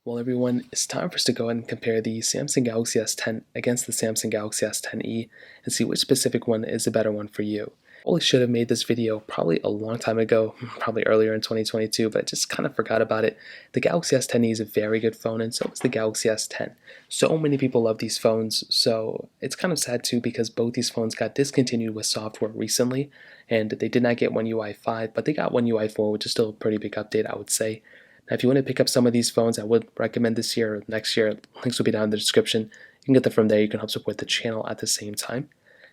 Well, everyone, it's time for us to go ahead and compare the Samsung Galaxy S10 against the Samsung Galaxy S10e and see which specific one is the better one for you. Probably should have made this video probably a long time ago, probably earlier in 2022, but I just kind of forgot about it. The Galaxy S10e is a very good phone, and so is the Galaxy S10. So many people love these phones, so it's kind of sad too because both these phones got discontinued with software recently, and they did not get One UI 5, but they got One UI 4, which is still a pretty big update, I would say. Now, if you want to pick up some of these phones, I would recommend this year or next year. Links will be down in the description. You can get them from there. You can help support the channel at the same time.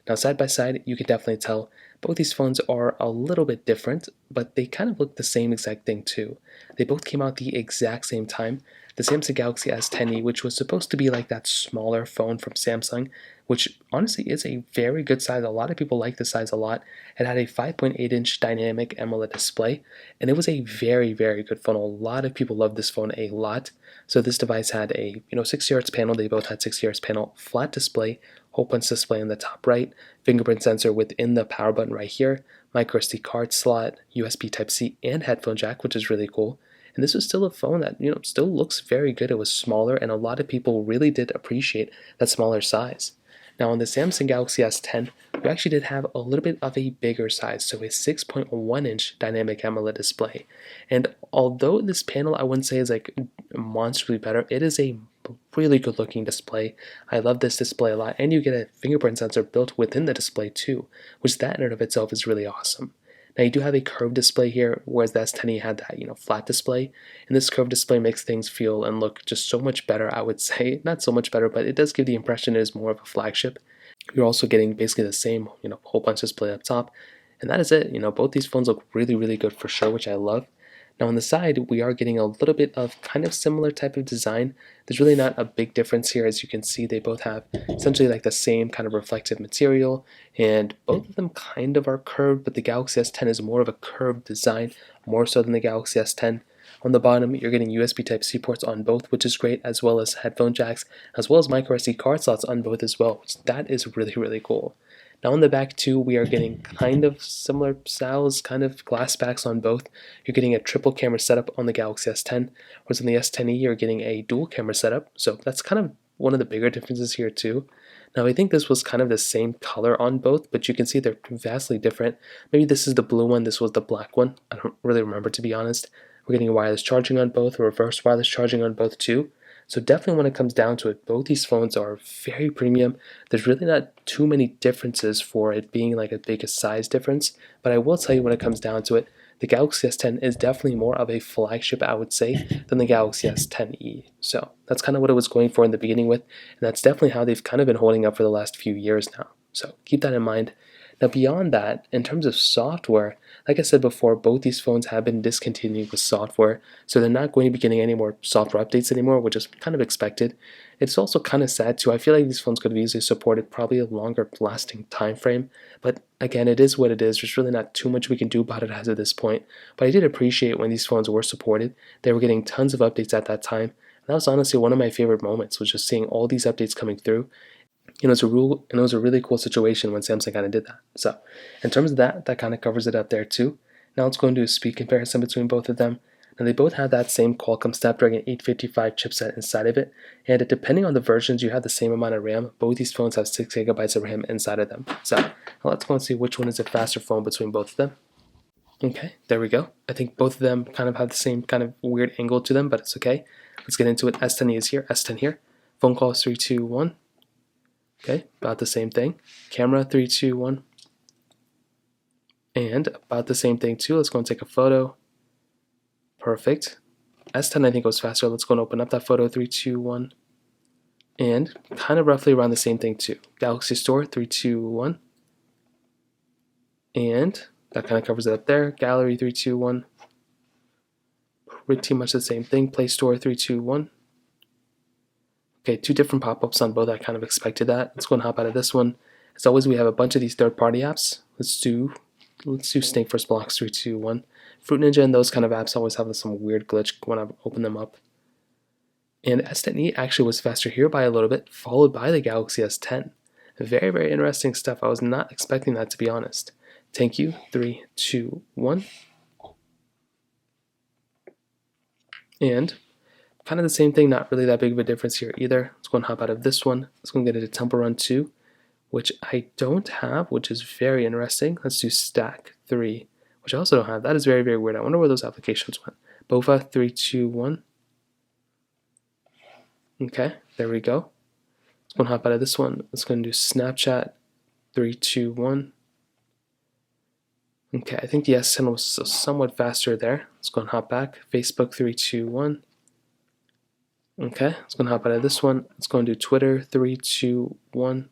Now, side by side, you can definitely tell both these phones are a little bit different, but they kind of look the same exact thing too. They both came out the exact same time. The Samsung Galaxy S10e, which was supposed to be like that smaller phone from Samsung, which honestly is a very good size. A lot of people like the size a lot. It had a 5.8-inch dynamic AMOLED display, and it was a very, very good phone. A lot of people loved this phone a lot. So this device had a 60Hz panel. They both had 60Hz panel, flat display, hole punch display in the top right, fingerprint sensor within the power button right here, micro SD card slot, USB Type-C, and headphone jack, which is really cool. And this was still a phone that still looks very good. It was smaller, and a lot of people really did appreciate that smaller size. Now on the Samsung Galaxy S10, we actually did have a little bit of a bigger size, so a 6.1-inch dynamic AMOLED display. And although this panel I wouldn't say is like monstrously better, it is a really good looking display. I love this display a lot, and you get a fingerprint sensor built within the display too, which that in and of itself is really awesome. Now you do have a curved display here, whereas the S10e had that flat display, and this curved display makes things feel and look just so much better. I would say not so much better, but it does give the impression it is more of a flagship. You're also getting basically the same whole bunch display up top, and that is it. Both these phones look really, really good for sure, which I love. Now on the side, we are getting a little bit of kind of similar type of design. There's really not a big difference here. As you can see, they both have essentially like the same kind of reflective material, and both of them kind of are curved, but the Galaxy S10 is more of a curved design, more so than the Galaxy S10. On the bottom, you're getting USB Type-C ports on both, which is great, as well as headphone jacks, as well as micro SD card slots on both as well, which that is really, really cool. Now on the back too, we are getting kind of similar styles, kind of glass backs on both. You're getting a triple camera setup on the Galaxy S10, whereas on the S10e you're getting a dual camera setup. So that's kind of one of the bigger differences here too. Now I think this was kind of the same color on both, but you can see they're vastly different. Maybe this is the blue one, this was the black one. I don't really remember, to be honest. We're getting wireless charging on both, reverse wireless charging on both too. So definitely when it comes down to it, both these phones are very premium. There's really not too many differences for it being like a big size difference, but I will tell you when it comes down to it, the Galaxy S10 is definitely more of a flagship, I would say, than the Galaxy S10e. So that's kind of what it was going for in the beginning with, and that's definitely how they've kind of been holding up for the last few years now. So keep that in mind. Now beyond that, in terms of software, like I said before, both these phones have been discontinued with software, so they're not going to be getting any more software updates anymore, which is kind of expected. It's also kind of sad too. I feel like these phones could have easily supported probably a longer lasting time frame, but again, it is what it is. There's really not too much we can do about it as of this point, but I did appreciate when these phones were supported. They were getting tons of updates at that time. That was honestly one of my favorite moments, was just seeing all these updates coming through. It was a really cool situation when Samsung kind of did that. So in terms of that kind of covers it up there too. Now let's go into a speed comparison between both of them. Now they both have that same Qualcomm Snapdragon 855 chipset inside of it, and depending on the versions, you have the same amount of RAM. Both these phones have 6 gigabytes of RAM inside of them. So now let's go and see which one is a faster phone between both of them. Okay, there we go. I think both of them kind of have the same kind of weird angle to them, but it's okay. Let's get into it. S10e is here, S10 here. Phone call is 3, 2, 1. Okay, about the same thing. Camera, 3, 2, 1. And about the same thing too. Let's go and take a photo. Perfect. S10 I think goes faster. Let's go and open up that photo, 3, 2, 1. And kind of roughly around the same thing too. Galaxy Store, 3, 2, 1. And that kind of covers it up there. Gallery, 3, 2, 1. Pretty much the same thing. Play Store, 3, 2, 1. Okay, 2 different pop-ups on both. I kind of expected that. Let's go and hop out of this one. As always, we have a bunch of these third-party apps. Let's do Snake First Blocks, 3, 2, 1. Fruit Ninja and those kind of apps always have some weird glitch when I open them up. And S10e actually was faster here by a little bit, followed by the Galaxy S10. Very, very interesting stuff. I was not expecting that, to be honest. Thank you. 3, 2, 1. And kind of the same thing, not really that big of a difference here either. Let's go and hop out of this one. Let's go and get into Temple Run 2, which I don't have, which is very interesting. Let's do Stack 3, which I also don't have. That is very, very weird. I wonder where those applications went. BOFA 3, 2, 1. Okay, there we go. Let's go and hop out of this one. Let's go and do Snapchat 3, 2, 1. Okay, I think the S10 was somewhat faster there. Let's go and hop back. Facebook 3, 2, 1. Okay, let's go and hop out of this one. Let's go and do Twitter 3, 2, 1.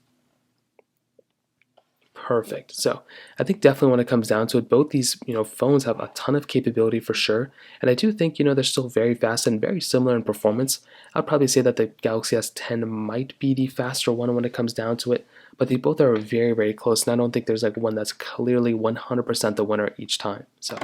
Perfect. So I think definitely when it comes down to it, both these phones have a ton of capability for sure, and I do think they're still very fast and very similar in performance. I'd probably say that the Galaxy S10 might be the faster one when it comes down to it, but they both are very, very close, and I don't think there's like one that's clearly 100% the winner each time. So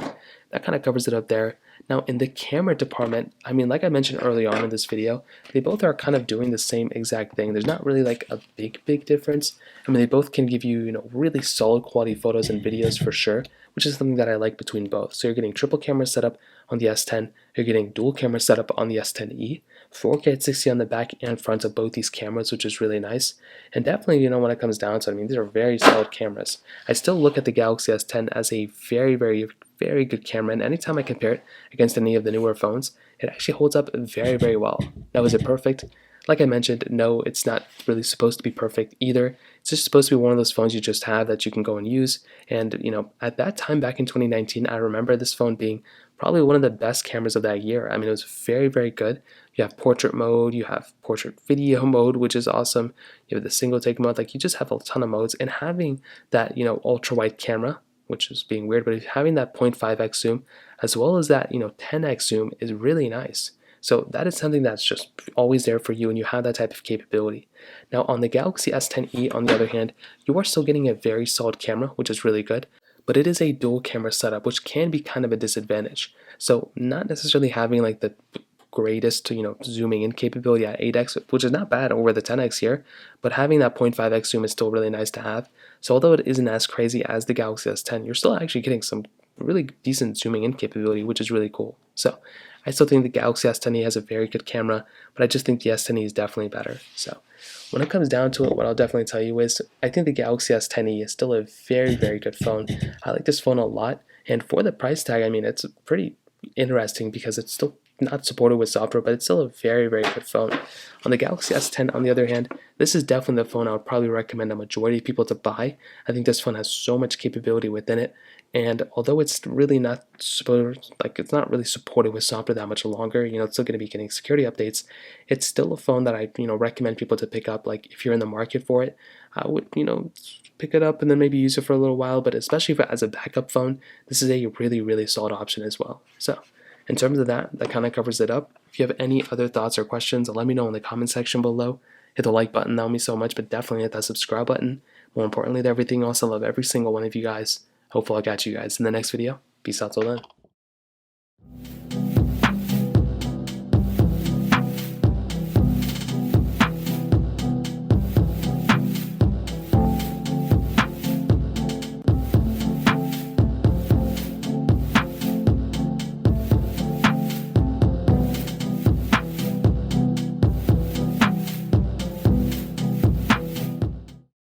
that kind of covers it up there. Now in the camera department, I mean, like I mentioned early on in this video, they both are kind of doing the same exact thing. There's not really like a big difference. I mean, they both can give you, really solid quality photos and videos for sure, which is something that I like between both. So you're getting triple camera setup on the S10, you're getting dual camera setup on the S10e, 4K at 60 on the back and front of both these cameras, which is really nice. And definitely, when it comes down to it, I mean, these are very solid cameras. I still look at the Galaxy S10 as a very, very, very good camera, and anytime I compare it against any of the newer phones, it actually holds up very, very well. Now, is it perfect? Like I mentioned, no, it's not really supposed to be perfect either. It's just supposed to be one of those phones you just have that you can go and use. And, at that time back in 2019, I remember this phone being probably one of the best cameras of that year. I mean, it was very, very good. You have portrait mode, you have portrait video mode, which is awesome. You have the single take mode, like you just have a ton of modes. And having that, ultra wide camera, which is being weird, but having that 0.5x zoom as well as that 10x zoom is really nice. So that is something that's just always there for you, and you have that type of capability. Now on the Galaxy S10e, on the other hand, you are still getting a very solid camera, which is really good, but it is a dual camera setup, which can be kind of a disadvantage. So not necessarily having like the greatest zooming in capability at 8x, which is not bad over the 10x here, but having that 0.5x zoom is still really nice to have. So although it isn't as crazy as the Galaxy S10, you're still actually getting some really decent zooming in capability, which is really cool. So I still think the Galaxy S10e has a very good camera, but I just think the S10e is definitely better. So when it comes down to it, what I'll definitely tell you is I think the Galaxy S10e is still a very, very good phone. I like this phone a lot, and for the price tag, I mean, it's pretty interesting because it's still not supported with software, but it's still a very, very good phone. On the Galaxy S10, on the other hand, this is definitely the phone I would probably recommend a majority of people to buy. I think this phone has so much capability within it, and although it's really not it's not really supported with software that much longer, it's still going to be getting security updates. It's still a phone that I recommend people to pick up. Like if you're in the market for it, I would pick it up and then maybe use it for a little while. But especially as a backup phone, this is a really, really solid option as well. So in terms of that kind of covers it up. If you have any other thoughts or questions, let me know in the comment section below. Hit the like button, that would mean so much, but definitely hit that subscribe button. More importantly than everything else, I love every single one of you guys. Hopefully I'll catch you guys in the next video. Peace out till then.